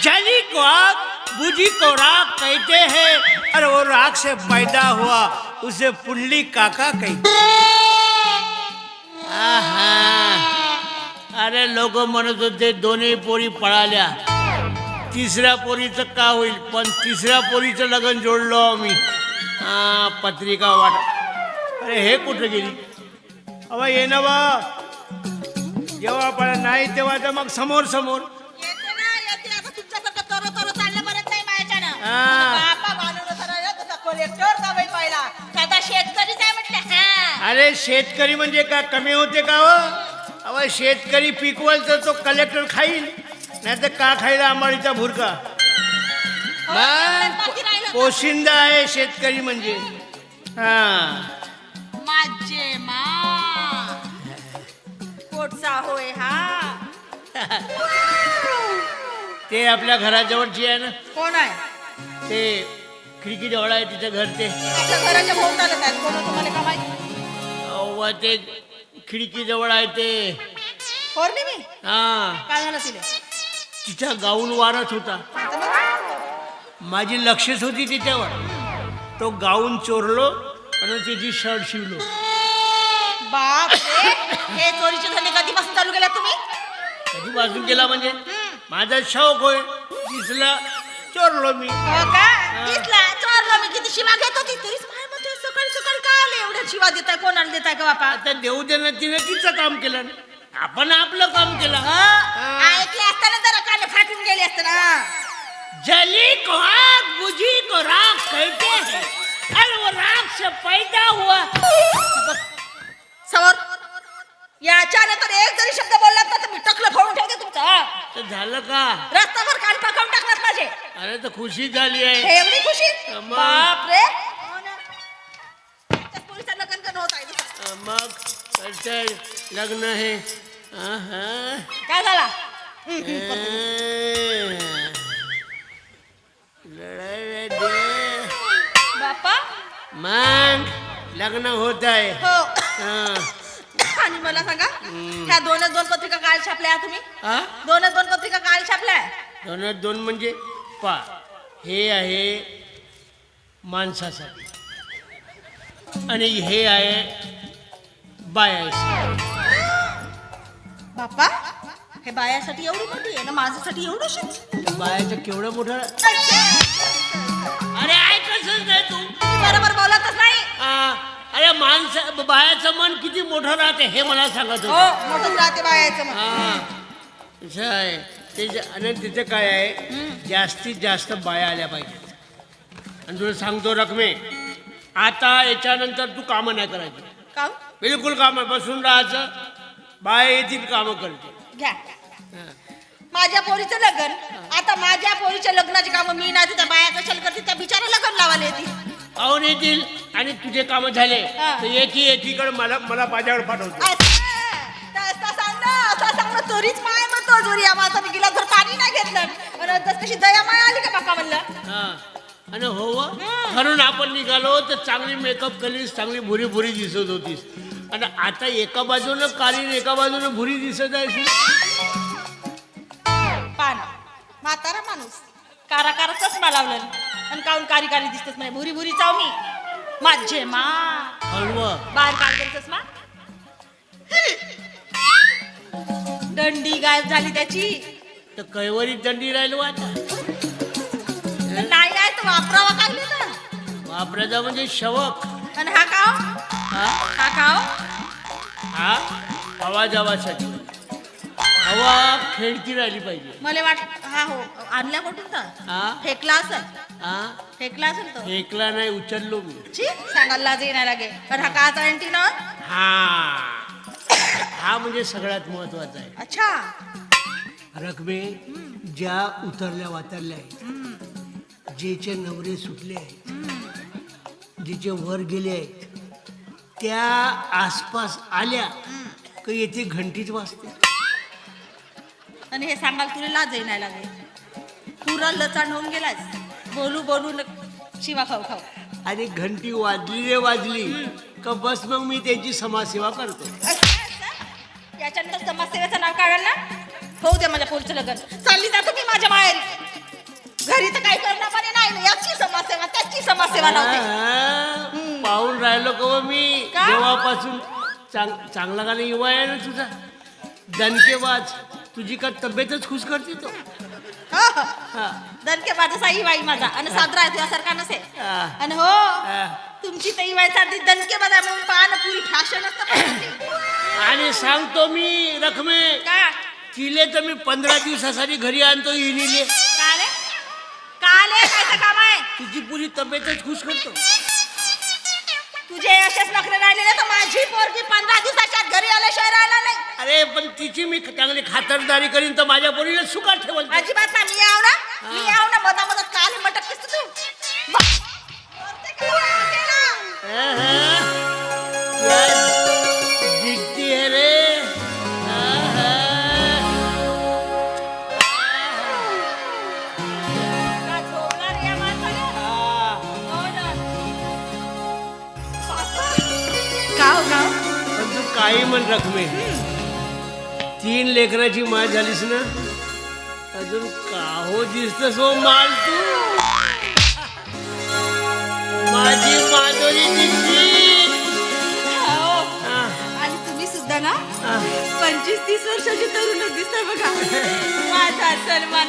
जली को आग बुझी को राख कहते हैं, और वो राख से पैदा हुआ उसे पुंडली काका कहते। अरे लोक म्हणत होते दोन्ही पोरी पळाल्या, तिसऱ्या पोरीचं का होईल, पण तिसऱ्या पोरीचं लग्न जोडलो आम्ही. पत्रिका वाट. अरे हे कुठं गेली? अवा ये ना बा, जेव्हा आपण नाही तेव्हा तर मग समोर समोर. अरे शेतकरी म्हणजे का कमी होते का हो? अवा शेतकरी पिकवल तर तो कलेक्टर खाईल, नाही तर का खायला आंबाडीचा भुरका. पोशिंदा आहे शेतकरी म्हणजे. माझे मा पोटचा होय हा. ते आपल्या घराजवळची आहे ना. कोण आहे ते खिडकी जवळ आहे तिचं घर. ते आपल्या घराच्या भोवताला काय कोण तुम्हाला का माहिती? अव्वा ते खिडकी जवळ आहे ते. पौर्णिमी काय झालं तिला? तिचा गाऊन वारत होता. माझी लक्षच होती तिच्यावर. तो गाऊन चोरलो आणि तिची शर्ट शिवलो. बाप रे, हे चोरीचे धंदे कधीपासून चालू केला तुम्ही? कधीपासून केला म्हणजे माझा शौक होय. दिसला चोरलो मी. हो का? दिसला चोरलो मी. किती शिवा घेत होती तरीच काय म्हणते सकाळी सकाळी काय आले एवढ्या शिवा देताय? कोणाला देताय का बापा? आता देऊ दे ना, तिने तिचं काम केलं, आपण आपलं काम केलं. ऐकले असताना जरा कान फाटून गेले असते ना. जली को आग बुझी को राख कहते हैं, और वो राख से पैदा हुआ. समोर याच्याने तर एक जरी शब्द बोललात ना तर मी टकलं फोडून ठेवते तुमचं. तर झालं का? रस्त्यावर कान पाकावून टाकणार माझे. अरे तर खुशी झाली आहे. एवढी खुशी? मग. बाप रे. पोलिसांना लग्न करणं होत आहे. मग करते लग्न आहे. काय झाला? बापा मग लग्न होत आहे. हो. आणि मला सांगा, ह्या दोनच दोन पत्रिका काय छापल्या तुम्ही? दोनच दोन पत्रिका काय छापल्या? दोनच दोन म्हणजे पा हे आहे माणसासाठी आणि हे आहे बायासाठी. बाप्पा, हे बायासाठी एवढी मोठी आहे ना, माझ्यासाठी एवढंशीच. बायाचं केवढं मोठं. अरे ऐकतच नाही तू. बरोबर बोलतच नाही. अरे बायाचं मन किती मोठं राहते हे मला सांगत हो, मोठंच राहते बायाचं मन. असं आहे ते. आणि तिचं काय आहे, जास्तीत जास्त बाया आल्या पाहिजेत. आणि तुला सांगतो रकमे, आता याच्यानंतर तू कामं नाही करायची. का? बिलकुल कामं बसून राहायचं. बाया येतील कामं करते. घ्या माझ्या पोरीचं लग्न. आता माझ्या पोरीच्या लग्नाची कामं मी नाही, त्या बाया कशाला करते? त्या बिचारा लग्न लावायला येतील. पाहून येतील आणि तुझे कामं झाले तर एकीकडे मला माझ्यावर पाठवतो. चोरीच माय म्हणतो. चोरी माझा मी गिलास भर पाणी नाही घेतलं. कशी दया माय आली का बाका म्हणलं. आणि हो म्हणून आपण निघालो तर चांगली मेकअप केलीस, चांगली भुरी भुरी दिसत होतीस. आणि आता एका बाजूनं काळी एका बाजूनं भुरी दिसत आहे. पान म्हातारा माणूस कारा चष्मा लावलं आणि काऊन कारी कारी दिसतेस म्हणे. भुरी भुरी चाव मी माझे मा हलवा बाहेर काढ चष्मा. दंडी गायब झाली त्याची. तर कैवरी दंडी राहिलो आता. नाही आहे तर वापरावा काय ना. वापरायचा म्हणजे शवक. आणि हा काव? हा काव? हा आवाजावासाठी हवा खेळती राहिली पाहिजे. मला वाट हा हो आणल्या कुठून तर फेकला असेल. फेकला असेल तो. फेकला नाही, उचललो मी. सांगायला लाज येणार लागे. पण हा काचा आणती ना. हा म्हणजे सगळ्यात महत्वाचा आहे. अच्छा. रकमे ज्या उतरल्या वातरल्या आहेत, जेचे नवरे सुटले आहेत, जिचे वर गेले आहेत, त्या आसपास आल्या का येथे घंटीच वाजते. आणि हे सांगाल तुला लाज येणार लागे. पुरा लचाण होऊन गेलास. बोलू बोलू शिवा खाऊ खाऊ. आणि घंटी वाजली रे वाजली का बस मग मी त्यांची समाजसेवा करतो. याच्यानंतर समाजसेवेचं नाव काढाल ना. होऊ दे माझ्या पोरीचं लग्न. चालली जातो मी माझ्या माहेरी. घरी तर काही करणार पण नाही. याची समाजसेवा त्याची समाजसेवा लावते. पाहून राहिलो का मी का? जेव्हापासून चांगला गाणं युवा आहे ना तुझा दणकेबाज. तुझी का तब्येतच खुश करते तो. हा. दणके माझा साई बाई माझा आणि साजरा आहे तुझ्यासारखा नसेल. हा. आणि हो तुमची तई बाई सारखी दणके माझा म्हणून पाहणं पुरी फॅशन असतं. आणि सांगतो मी रखमे का तिले तर मी 15 दिवसासाठी घरी आणतो इनिले. काले काले कायचं काम आहे. तुझी पुरी तब्येतच खुश करतो. तुझे असेच नखरे राहिले तर माझी पोरगी 15 दिवसाच्या आत घरी आल्याशिवाय राहिला नाही. अरे पण तिची मी चांगली खातरदारी करीन तर माझ्या पोरीला सुखात ठेवल. अजिबात ना. मी याव ना मी याव ना मधामधात काले मटक दिसतो तू. दिखती है रे. का झोपणार या माणसाने? हो ना. गाव पण तू काही म्हण रखमे 3 लेकराची माय झालीस ना अजून काहो दिसतस हो माल तू. माझी माधुरी दिसली. हो. आणि तुम्ही सुद्धा ना 25-30 वर्षाची तरुणच दिसताय बघा. माझा सलमान